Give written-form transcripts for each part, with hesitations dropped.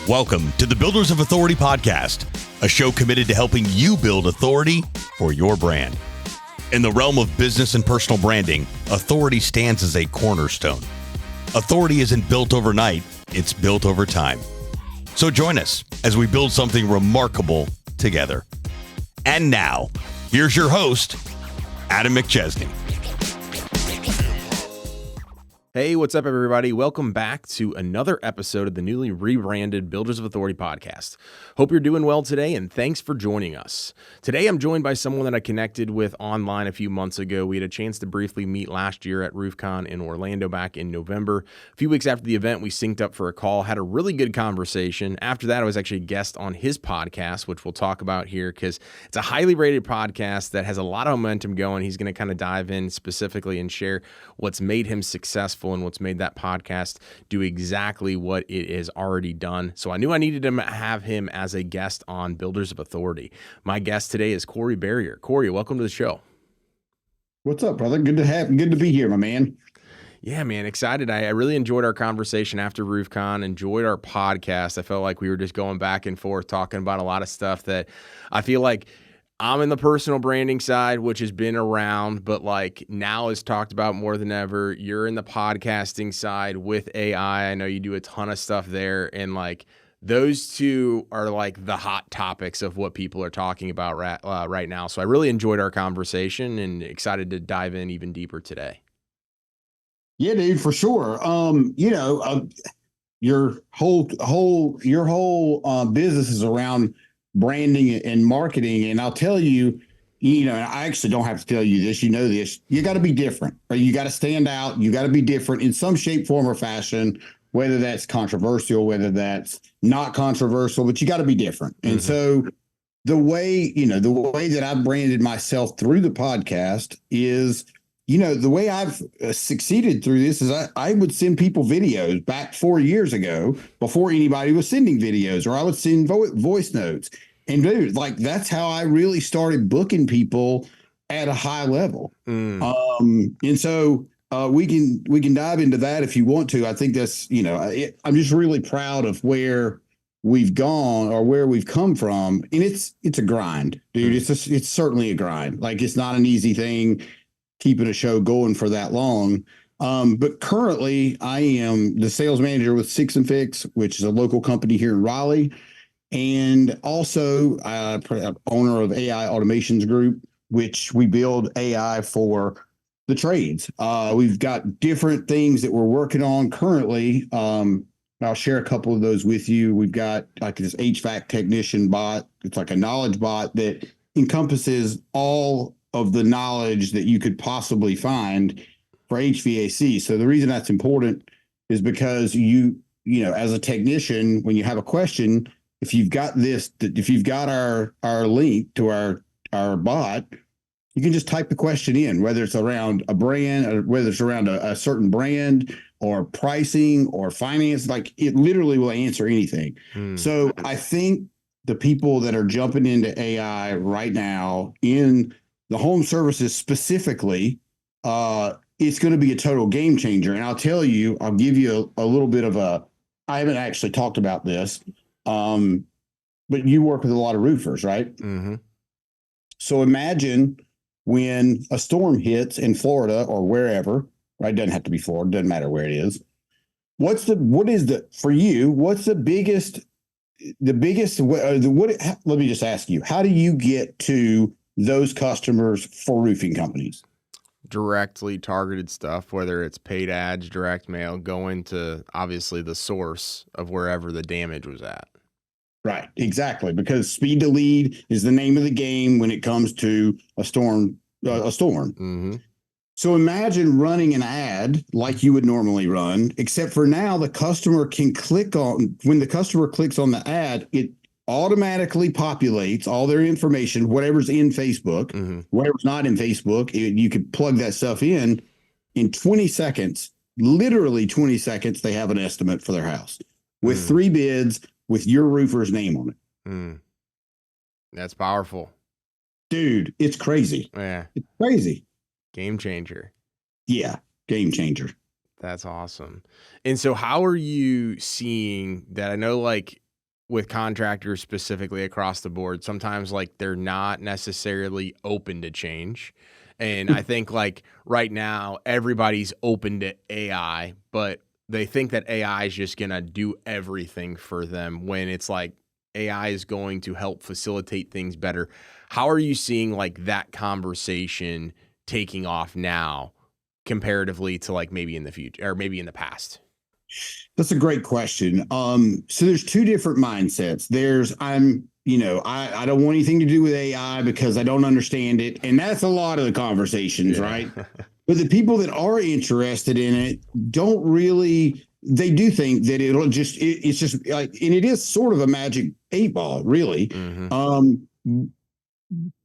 Welcome to the Builders of Authority podcast, a show committed to helping you build authority for your brand. In the realm of business and personal branding, authority stands as a cornerstone. Authority isn't built overnight, it's built over time. So join us as we build something remarkable together. And now, here's your host, Adam McChesney. Hey, what's up, everybody? Welcome back to another episode of the newly rebranded Builders of Authority podcast. Hope you're doing well today, and thanks for joining us. Today, I'm joined by someone that I connected with online a few months ago. We had a chance to briefly meet last year at RoofCON in Orlando back in November. A few weeks after the event, we synced up for a call, had a really good conversation. After that, I was actually a guest on his podcast, which we'll talk about here because it's a highly rated podcast that has a lot of momentum going. He's going to kind of dive in specifically and share what's made him successful and what's made that podcast do exactly what it has already done. So I knew I needed to have him as a guest on Builders of Authority. My guest today is Corey Berrier. Corey, welcome to the show. What's up, brother? Good to be here, my man. Yeah, man, excited. I really enjoyed our conversation after RoofCon, enjoyed our podcast. I felt like we were just going back and forth talking about a lot of stuff that I feel like I'm in the personal branding side, which has been around, but like now is talked about more than ever. You're in the podcasting side with AI. I know you do a ton of stuff there. And like those two are like the hot topics of what people are talking about right now. So I really enjoyed our conversation and excited to dive in even deeper today. Yeah, dude, for sure. Your whole business is around branding and marketing. And I'll tell you, and I actually don't have to tell you this, you know this, you got to be different, or you got to stand out. You got to be different in some shape, form, or fashion, whether that's controversial, whether that's not controversial, but you got to be different. And so the way that I branded myself through the podcast is, the way I've succeeded through this is I would send people videos back 4 years ago before anybody was sending videos, or I would send voice notes. And dude, like that's how I really started booking people at a high level. And so we can dive into that if you want to. I think that's, I'm just really proud of where we've gone or where we've come from. And it's a grind, dude. It's certainly a grind. Like it's not an easy thing keeping a show going for that long. But currently I am the sales manager with Six and Fix, which is a local company here in Raleigh. And also owner of AI Automations Group, which we build AI for the trades. We've got different things that we're working on currently. I'll share a couple of those with you. We've got like this HVAC technician bot. It's like a knowledge bot that encompasses all of the knowledge that you could possibly find for HVAC. So the reason that's important is because you as a technician, when you have a question, if you've got our link to our bot, you can just type the question in, whether it's around a brand or whether it's around a certain brand or pricing or finance, like it literally will answer anything. So I think the people that are jumping into AI right now in the home services specifically, it's going to be a total game changer. And I'll give you a little bit of I haven't actually talked about this, but you work with a lot of roofers, right? So imagine when a storm hits in Florida or wherever, right? It doesn't have to be Florida, doesn't matter where it is. What's the biggest, let me just ask you, how do you get to those customers for roofing companies? Directly targeted stuff, whether it's paid ads, direct mail, going to obviously the source of wherever the damage was at. Right, exactly. Because speed to lead is the name of the game when it comes to a storm. So imagine running an ad like you would normally run, except for now the customer can when the customer clicks on the ad, it automatically populates all their information, whatever's in Facebook, whatever's not in Facebook. You could plug that stuff in 20 seconds, literally 20 seconds. They have an estimate for their house with 3 bids with your roofer's name on it. That's powerful. Dude, it's crazy. Yeah. It's crazy. Game changer. Yeah. Game changer. That's awesome. And so how are you seeing that? I know like with contractors specifically across the board, sometimes like they're not necessarily open to change. And I think like right now, everybody's open to AI, but they think that AI is just going to do everything for them when it's like AI is going to help facilitate things better. How are you seeing like that conversation taking off now comparatively to like maybe in the future or maybe in the past? That's a great question. So there's two different mindsets. I don't want anything to do with AI because I don't understand it. And that's a lot of the conversations, right? But the people that are interested in it they do think that it's just like, and it is sort of a magic 8-ball, really.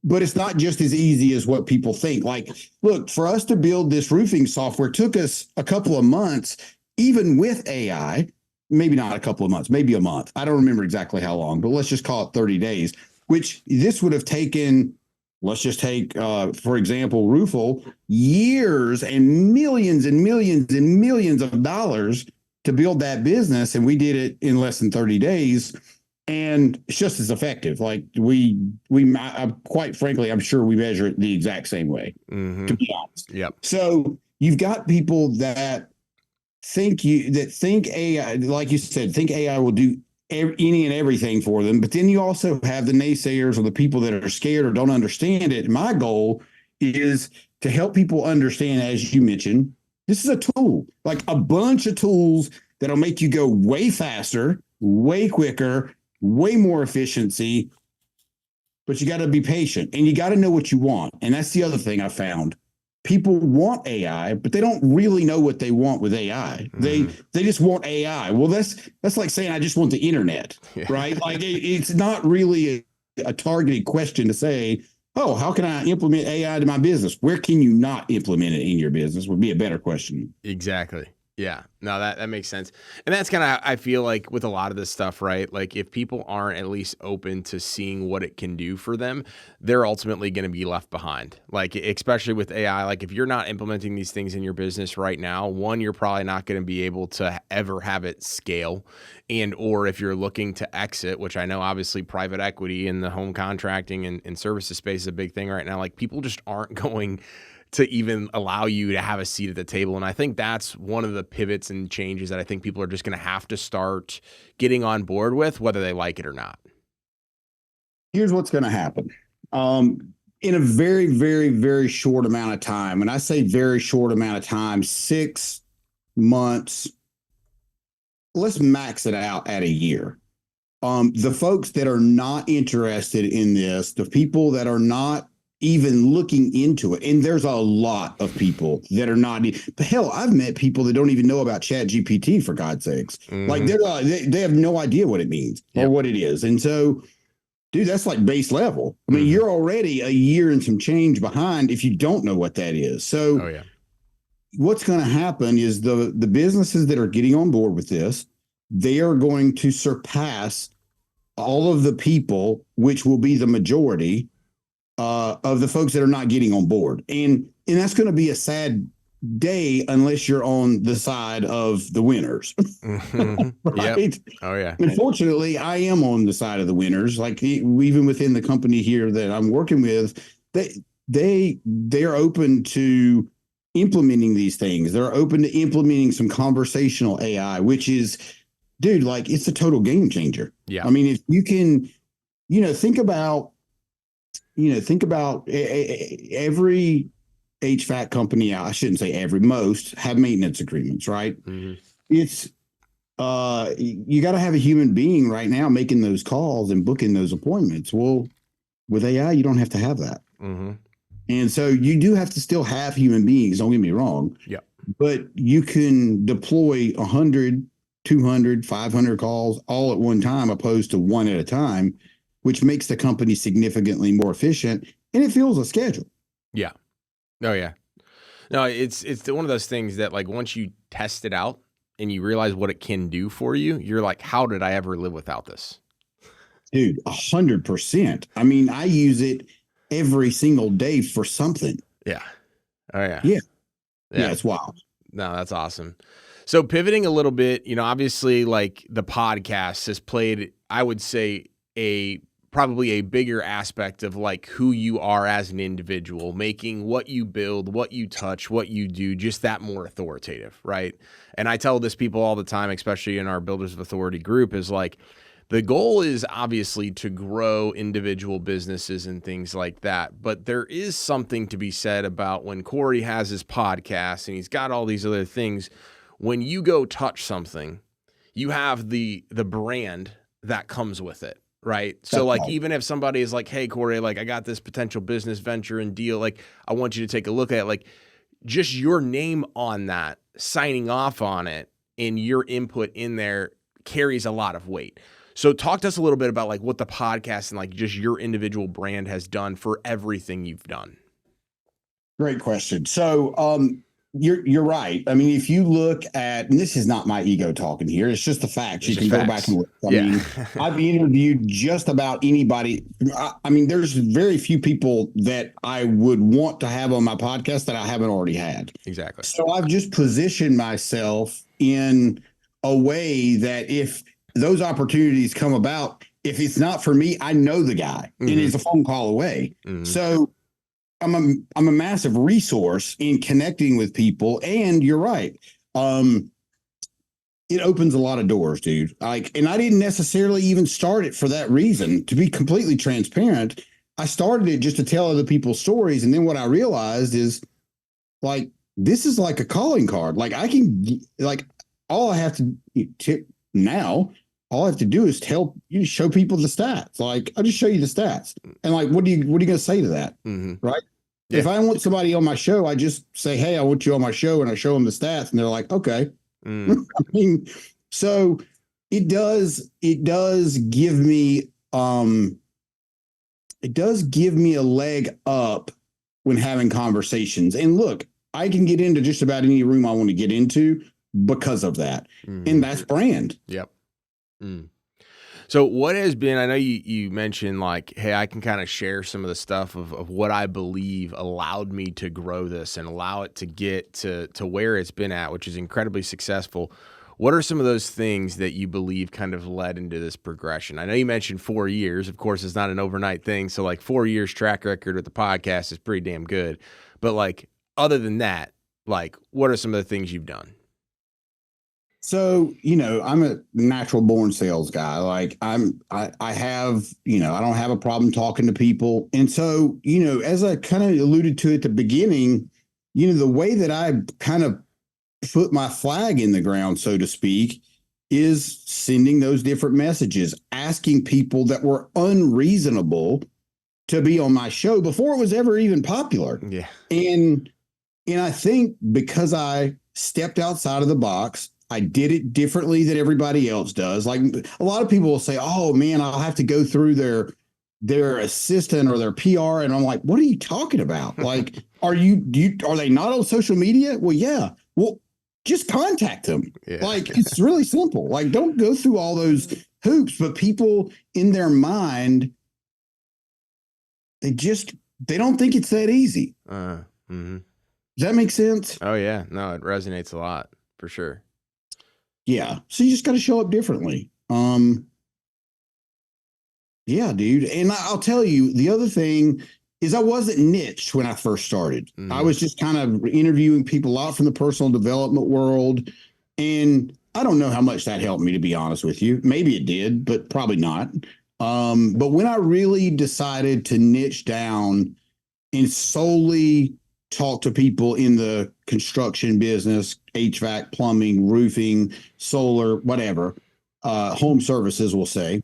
But it's not just as easy as what people think. Like, look, for us to build this roofing software took us a couple of months, even with AI, maybe not a couple of months, maybe a month. I don't remember exactly how long, but let's just call it 30 days, which this would have taken, let's just take, for example, Roofle, years and millions of dollars to build that business. And we did it in less than 30 days. And it's just as effective. Like quite frankly, I'm sure we measure it the exact same way, to be honest. Yep. So you've got people that think AI, like you said, think AI will do any and everything for them. But then you also have the naysayers or the people that are scared or don't understand it. My goal is to help people understand, as you mentioned, this is a tool, like a bunch of tools that'll make you go way faster, way quicker, way more efficiency. But you got to be patient and you got to know what you want. And that's the other thing I found. People want AI, but they don't really know what they want with AI. They just want AI. Well, that's like saying I just want the internet, right? Like it's not really a targeted question to say, oh, how can I implement AI to my business? Where can you not implement it in your business would be a better question. Exactly. Yeah, no, that makes sense. And that's kind of, I feel like with a lot of this stuff, right? Like if people aren't at least open to seeing what it can do for them, they're ultimately going to be left behind. Like, especially with AI, like if you're not implementing these things in your business right now, one, you're probably not going to be able to ever have it scale. And, or if you're looking to exit, which I know obviously private equity in the home contracting and services space is a big thing right now. Like people just aren't going to even allow you to have a seat at the table. And I think that's one of the pivots and changes that I think people are just going to have to start getting on board with, whether they like it or not. Here's what's going to happen. In a very, very, very short amount of time, and I say very short amount of time, 6 months, let's max it out at a year. The folks that are not interested in this, the people that are not even looking into it. And there's a lot of people that are not. Hell, I've met people that don't even know about Chat GPT, for God's sakes. Like they have no idea what it means or what it is. And so, dude, that's like base level. I mean, you're already a year and some change behind if you don't know what that is. So what's going to happen is the businesses that are getting on board with this, they are going to surpass all of the people, which will be the majority of the folks that are not getting on board. And that's going to be a sad day unless you're on the side of the winners. Right? Yep. Oh yeah. Unfortunately, I am on the side of the winners. Like even within the company here that I'm working with, they're open to implementing these things. They're open to implementing some conversational AI, which is, dude, like it's a total game changer. Yeah. I mean, if you can, think about every HVAC company, I shouldn't say every, most have maintenance agreements, right? It's, you got to have a human being right now making those calls and booking those appointments. Well, with AI, you don't have to have that. And so you do have to still have human beings, don't get me wrong. Yeah. But you can deploy 100, 200, 500 calls all at one time, opposed to one at a time, which makes the company significantly more efficient, and it fills a schedule. Yeah. Oh yeah. No, it's one of those things that like once you test it out and you realize what it can do for you, you're like, how did I ever live without this? Dude, 100%. I mean, I use it every single day for something. Yeah. Oh yeah. Yeah. It's wild. No, that's awesome. So pivoting a little bit, obviously like the podcast has played, I would say, probably a bigger aspect of like who you are as an individual, making what you build, what you touch, what you do, just that more authoritative, right? And I tell this people all the time, especially in our Builders of Authority group, is like, the goal is obviously to grow individual businesses and things like that. But there is something to be said about when Corey has his podcast and he's got all these other things. When you go touch something, you have the brand that comes with it, right? So like, even if somebody is like, hey, Corey, like I got this potential business venture and deal, like I want you to take a look at it, like just your name on that, signing off on it and your input in there carries a lot of weight. So talk to us a little bit about like what the podcast and like just your individual brand has done for everything you've done. Great question. So you're right. I mean, if you look at, and this is not my ego talking here, it's just the facts. You can go back and look. I mean, I've interviewed just about anybody. I mean, there's very few people that I would want to have on my podcast that I haven't already had. Exactly. So I've just positioned myself in a way that if those opportunities come about, if it's not for me, I know the guy and it's a phone call away. So I'm a massive resource in connecting with people. And you're right. It opens a lot of doors, dude. And I didn't necessarily even start it for that reason. To be completely transparent, I started it just to tell other people's stories. And then what I realized is like, this is like a calling card. Like I can, like, all I have to now, all I have to do is show people the stats. Like I'll just show you the stats. And like, what are you going to say to that? Right. Yeah. If I want somebody on my show, I just say, hey, I want you on my show, and I show them the stats and they're like, okay. I mean, so it does give me, a leg up when having conversations. And look, I can get into just about any room I want to get into because of that. And that's brand. Yep. So what has been, I know you mentioned like, hey, I can kind of share some of the stuff of what I believe allowed me to grow this and allow it to get to where it's been at, which is incredibly successful. What are some of those things that you believe kind of led into this progression? I know you mentioned 4 years. Of course, it's not an overnight thing. So like 4 years track record with the podcast is pretty damn good. But like, other than that, like what are some of the things you've done? So, I'm a natural born sales guy. Like I have, I don't have a problem talking to people. And so, as I kind of alluded to at the beginning, the way that I kind of put my flag in the ground, so to speak, is sending those different messages, asking people that were unreasonable to be on my show before it was ever even popular. Yeah. And I think because I stepped outside of the box, I did it differently than everybody else does. Like a lot of people will say, oh man, I'll have to go through their assistant or their PR. And I'm like, what are you talking about? Like, are they not on social media? Well, yeah. Well, just contact them. Yeah. Like, it's really simple. Like, don't go through all those hoops, but people in their mind, they don't think it's that easy. Does that make sense? Oh yeah. No, it resonates a lot for sure. Yeah. So you just got to show up differently. Yeah, dude. And I'll tell you, the other thing is I wasn't niched when I first started. I was just kind of interviewing people out from the personal development world. And I don't know how much that helped me, to be honest with you. Maybe it did, but probably not. But when I really decided to niche down and solely talk to people in the construction business, HVAC, plumbing, roofing, solar, whatever, home services, we'll say.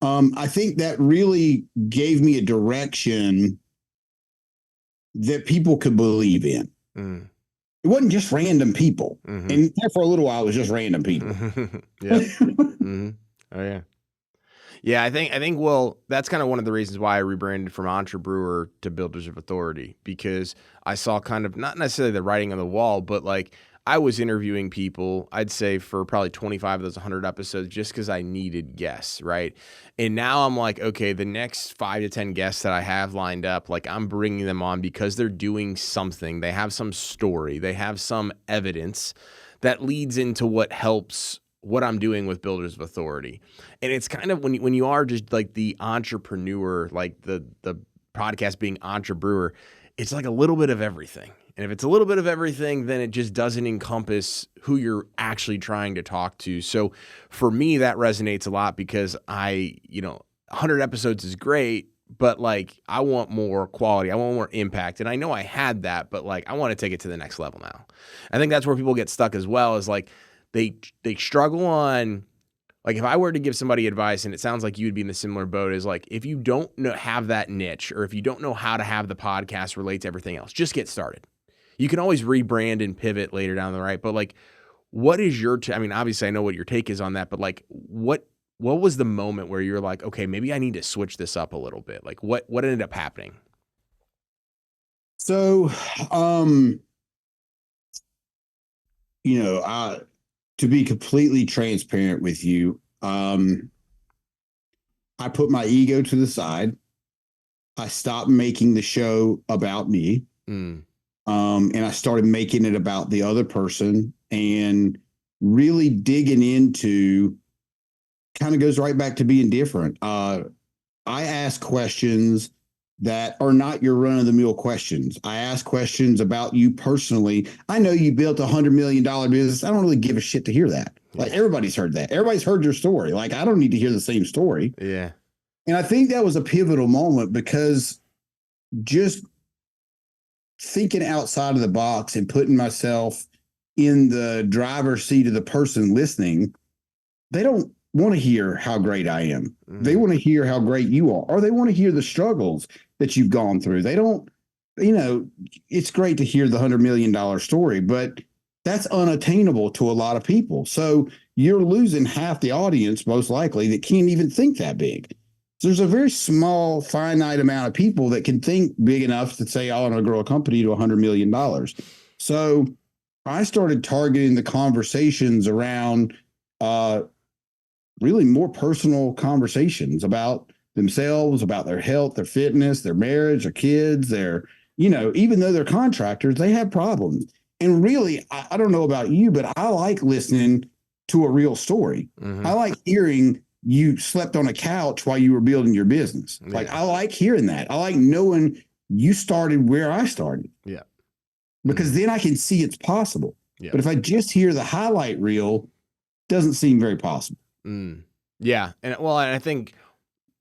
I think that really gave me a direction that people could believe in. It wasn't just random people. And there for a little while, it was just random people. Yeah. Oh, yeah. Yeah, I think, well, that's kind of one of the reasons why I rebranded from Entrepreneur to Builders of Authority, because I saw kind of not necessarily the writing on the wall, but like I was interviewing people, I'd say for probably 25 of those 100 episodes, just because I needed guests, right? And now I'm like, okay, the next 5 to 10 guests that I have lined up, like I'm bringing them on because they're doing something. They have some story. They have some evidence that leads into what helps what I'm doing with Builders of Authority. And it's kind of when you are just like the entrepreneur, like the podcast being entrepreneur, it's like a little bit of everything. And if it's a little bit of everything, then it just doesn't encompass who you're actually trying to talk to. So for me, that resonates a lot because 100 episodes is great, but like I want more quality. I want more impact. And I know I had that, but like I want to take it to the next level now. I think that's where people get stuck as well, is like they struggle on, like if I were to give somebody advice, and it sounds like you would be in the similar boat, is like if you don't have that niche, or if you don't know how to have the podcast relate to everything else, just get started. You can always rebrand and pivot later down the right. But like, what is your, I mean, obviously I know what your take is on that, but like what was the moment where you're like, okay, maybe I need to switch this up a little bit? Like what ended up happening? So, to be completely transparent with you, I put my ego to the side. I stopped making the show about me. And I started making it about the other person, and really digging into, kind of goes right back to being different. I ask questions that are not your run-of-the-mill questions. I ask questions about you personally. I know you built $100 million business. I don't really give a shit to hear that. Like everybody's heard that. Everybody's heard your story. Like I don't need to hear the same story. Yeah. And I think that was a pivotal moment, because just thinking outside of the box and putting myself in the driver's seat of the person listening, they don't want to hear how great I am. They want to hear how great you are, or they want to hear the struggles that you've gone through. They don't, it's great to hear the $100 million story, but that's unattainable to a lot of people. So you're losing half the audience, most likely, that can't even think that big. So there's a very small, finite amount of people that can think big enough to say, I want to grow a company to $100 million. So I started targeting the conversations around really more personal conversations about themselves, about their health, their fitness, their marriage, their kids, their, even though they're contractors, they have problems. And really, I don't know about you, but I like listening to a real story. I like hearing you slept on a couch while you were building your business. Yeah. Like I like hearing that. I like knowing you started where I started. Yeah. Because then I can see it's possible. Yeah. But if I just hear the highlight reel, it doesn't seem very possible. Yeah. And I think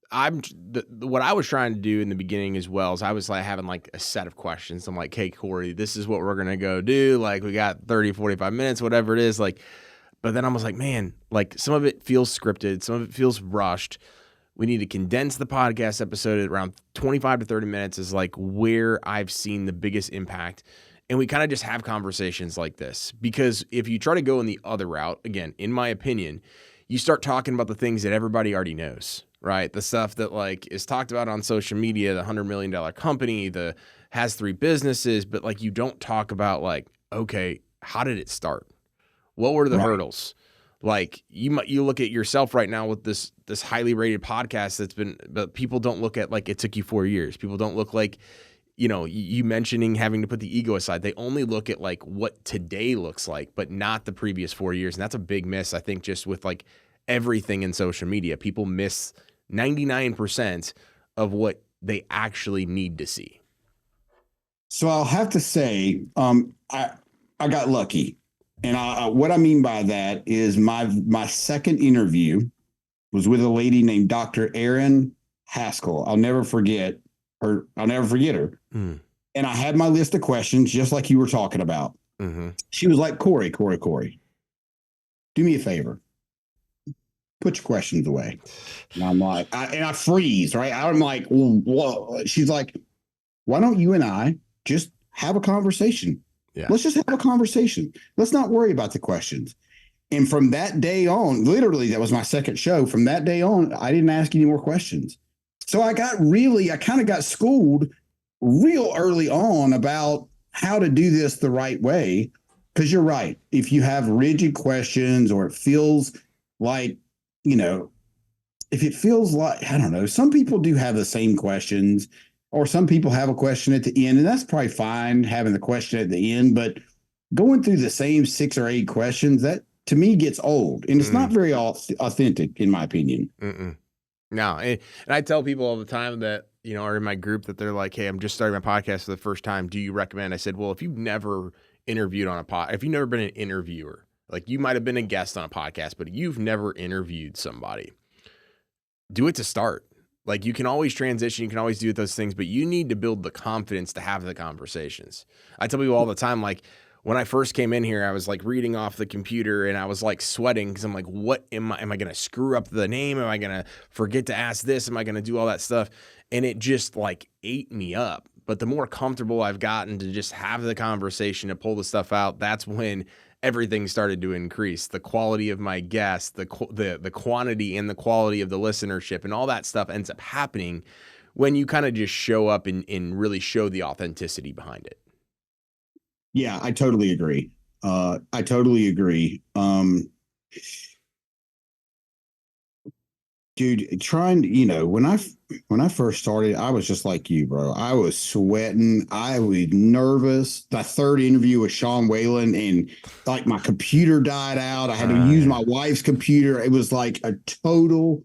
what I was trying to do in the beginning as well is I was like having like a set of questions. I'm like, hey, Corey, this is what we're going to go do. Like we got 30, 45 minutes, whatever it is. Like, but then I was like, man, like some of it feels scripted. Some of it feels rushed. We need to condense the podcast episode at around 25 to 30 minutes is like where I've seen the biggest impact. And we kind of just have conversations like this, because if you try to go in the other route, again, in my opinion, you start talking about the things that everybody already knows, right? The stuff that like is talked about on social media, the $100 million company, has 3 businesses, but like you don't talk about like, okay, how did it start? What were the hurdles? Like you look at yourself right now with this highly rated podcast but people don't look at like it took you 4 years. People don't look like, you mentioning having to put the ego aside. They only look at like what today looks like, but not the previous 4 years. And that's a big miss, I think, just with like everything in social media. People miss 99% of what they actually need to see. So I'll have to say, I got lucky. And what I mean by that is my second interview was with a lady named Dr. Erin Haskell. I'll never forget her. And I had my list of questions, just like you were talking about. She was like, Corey, do me a favor. Put your questions away. And I'm like, I freeze, right? I'm like, whoa. She's like, why don't you and I just have a conversation? Yeah. Let's just have a conversation. Let's not worry about the questions. And from that day on, literally, that was my second show. From that day on, I didn't ask any more questions. So I kind of got schooled real early on about how to do this the right way. Because you're right. If you have rigid questions, or it feels like, if it feels like, I don't know, some people do have the same questions, or some people have a question at the end, and that's probably fine having the question at the end. But going through the same 6 or 8 questions, that to me gets old, and it's not very authentic, in my opinion. No, and I tell people all the time that, are in my group that they're like, hey, I'm just starting my podcast for the first time. Do you recommend? I said, well, if you've never interviewed on if you've never been an interviewer, like you might have been a guest on a podcast, but you've never interviewed somebody, do it to start. Like you can always transition, you can always do those things, but you need to build the confidence to have the conversations. I tell people all the time, like when I first came in here, I was like reading off the computer and I was like sweating because I'm like, what am I going to screw up the name? Am I going to forget to ask this? Am I going to do all that stuff? And it just like ate me up. But the more comfortable I've gotten to just have the conversation, to pull the stuff out, that's when everything started to increase. The quality of my guests, the quantity and the quality of the listenership, and all that stuff ends up happening when you kind of just show up and really show the authenticity behind it. Yeah, I totally agree. I totally agree. Dude, when I first started, I was just like you, bro. I was sweating. I was nervous. The third interview with Sean Whalen, and like my computer died out. I had to use my wife's computer. It was like a total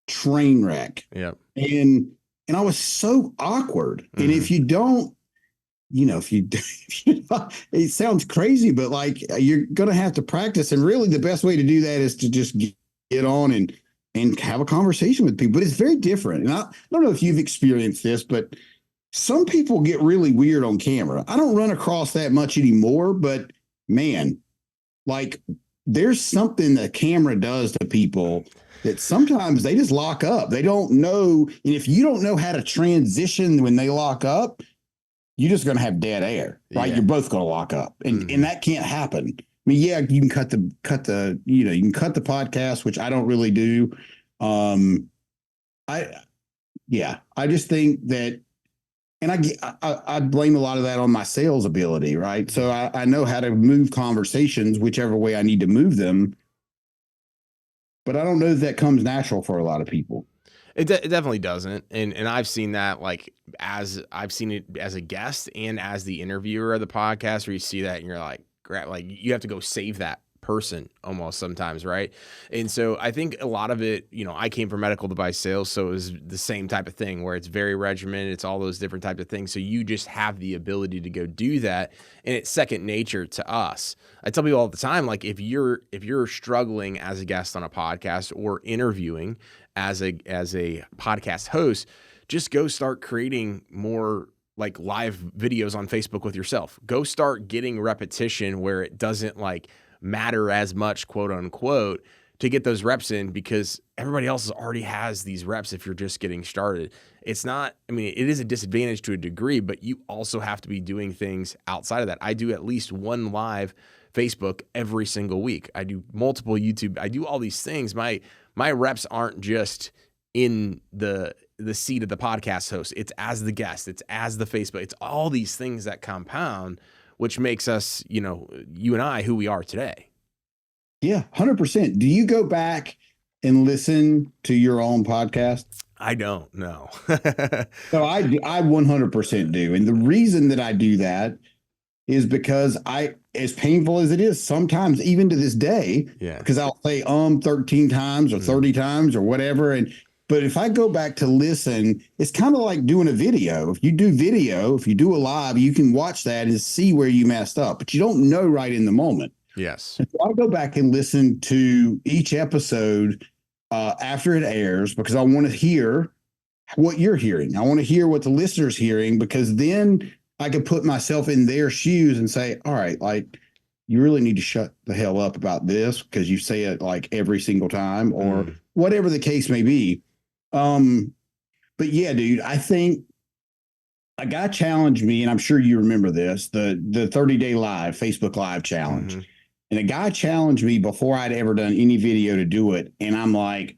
train wreck. Yeah. And I was so awkward. And if you don't, it sounds crazy, but like you're going to have to practice. And really the best way to do that is to just get on and have a conversation with people. But it's very different. And I don't know if you've experienced this, but some people get really weird on camera. I don't run across that much anymore, but man, like there's something the camera does to people that sometimes they just lock up. They don't know. And if you don't know how to transition when they lock up, you're just going to have dead air, right? Yeah. You're both going to lock up, and that can't happen. I mean, yeah, you can cut the podcast, which I don't really do. I just think that, and I blame a lot of that on my sales ability, right? So I know how to move conversations whichever way I need to move them, but I don't know if that comes natural for a lot of people. It definitely doesn't. And I've seen that I've seen it as a guest and as the interviewer of the podcast, where you see that and you're like, you have to go save that person almost sometimes. Right. And so I think a lot of it, I came from medical device sales, so it was the same type of thing where it's very regimented. It's all those different types of things. So you just have the ability to go do that. And it's second nature to us. I tell people all the time, like if you're struggling as a guest on a podcast or interviewing as a podcast host, just go start creating more like live videos on Facebook with yourself. Go start getting repetition where it doesn't like matter as much, quote unquote, to get those reps in, because everybody else already has these reps if you're just getting started. It's not, it is a disadvantage to a degree, but you also have to be doing things outside of that. I do at least one live Facebook every single week. I do multiple YouTube. I do all these things. My reps aren't just in the seat of the podcast host. It's as the guest. It's as the Facebook. It's all these things that compound, which makes us, you and I, who we are today. Yeah, 100%. Do you go back and listen to your own podcast? I don't know. So I 100% do. And the reason that I do that is because as painful as it is, sometimes even to this day, because I'll say 13 times or 30 times or whatever. But if I go back to listen, it's kind of like doing a video. If you do a live, you can watch that and see where you messed up, but you don't know right in the moment. Yes. And so I'll go back and listen to each episode after it airs, because I want to hear what you're hearing. I want to hear what the listener's hearing, because then I could put myself in their shoes and say, all right, like, you really need to shut the hell up about this because you say it like every single time, or whatever the case may be. But yeah, dude, I think a guy challenged me, and I'm sure you remember this, the 30-day live, Facebook Live challenge. And a guy challenged me before I'd ever done any video to do it. And I'm like,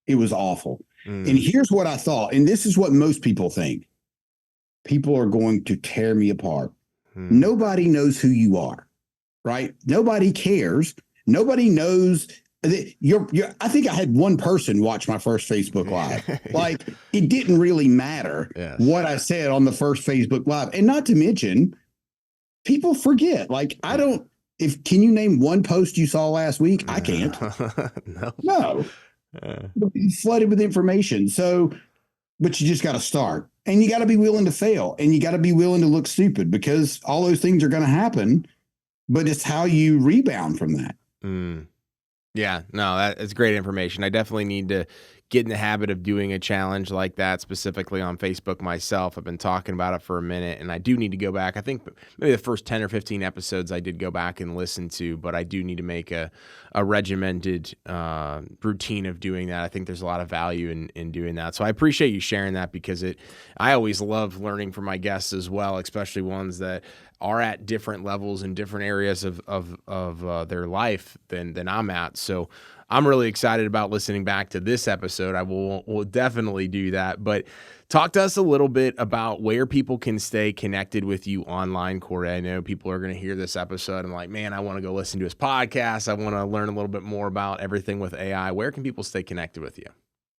it was awful. And here's what I thought. And this is what most people think. People are going to tear me apart. Nobody knows who you are, right? Nobody cares. Nobody knows that I think I had one person watch my first Facebook Live. Like, it didn't really matter what I said on the first Facebook Live. And not to mention, people forget. Like, can you name one post you saw last week? I can't. No. Flooded with information. So, but you just got to start, and you got to be willing to fail, and you got to be willing to look stupid, because all those things are going to happen, but it's how you rebound from that. Yeah, no, that's great information. I definitely need to get in the habit of doing a challenge like that, specifically on Facebook myself. I've been talking about it for a minute, and I do need to go back. I think maybe the first 10 or 15 episodes I did go back and listen to, but I do need to make a regimented routine of doing that. I think there's a lot of value in doing that. So I appreciate you sharing that, because I always love learning from my guests as well, especially ones that are at different levels in different areas of their life than I'm at. So I'm really excited about listening back to this episode. I will definitely do that. But talk to us a little bit about where people can stay connected with you online, Corey. I know people are going to hear this episode and like, man, I want to go listen to his podcast. I want to learn a little bit more about everything with AI. Where can people stay connected with you?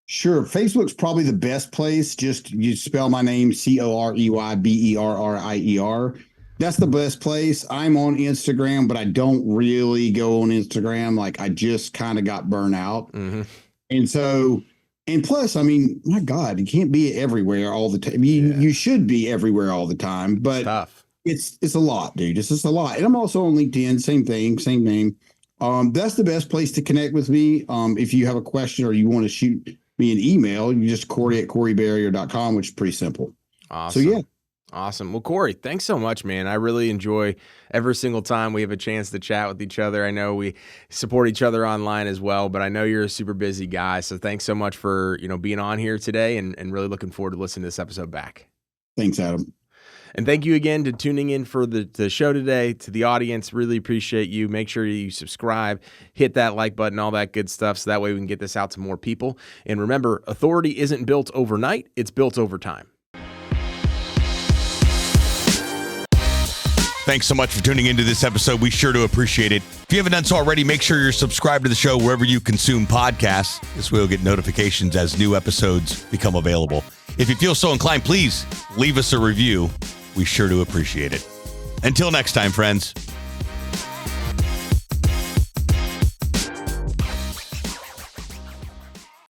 Sure. Facebook's probably the best place. Just you spell my name, CoreyBerrier. That's the best place. I'm on Instagram, but I don't really go on Instagram. Like, I just kind of got burnt out. Mm-hmm. And plus, I mean, my God, you can't be everywhere all the time. You should be everywhere all the time, but it's a lot, dude. It's just a lot. And I'm also on LinkedIn, same thing, same name. That's the best place to connect with me. If you have a question or you want to shoot me an email, you just Corey@CoreyBerrier.com, which is pretty simple. Awesome. So, yeah. Awesome. Well, Corey, thanks so much, man. I really enjoy every single time we have a chance to chat with each other. I know we support each other online as well, but I know you're a super busy guy. So thanks so much for, being on here today, and really looking forward to listening to this episode back. Thanks, Adam. And thank you again to tuning in for the show today. To the audience, really appreciate you. Make sure you subscribe, hit that like button, all that good stuff, so that way we can get this out to more people. And remember, authority isn't built overnight, it's built over time. Thanks so much for tuning into this episode. We sure do appreciate it. If you haven't done so already, make sure you're subscribed to the show wherever you consume podcasts. This way you'll get notifications as new episodes become available. If you feel so inclined, please leave us a review. We sure do appreciate it. Until next time, friends.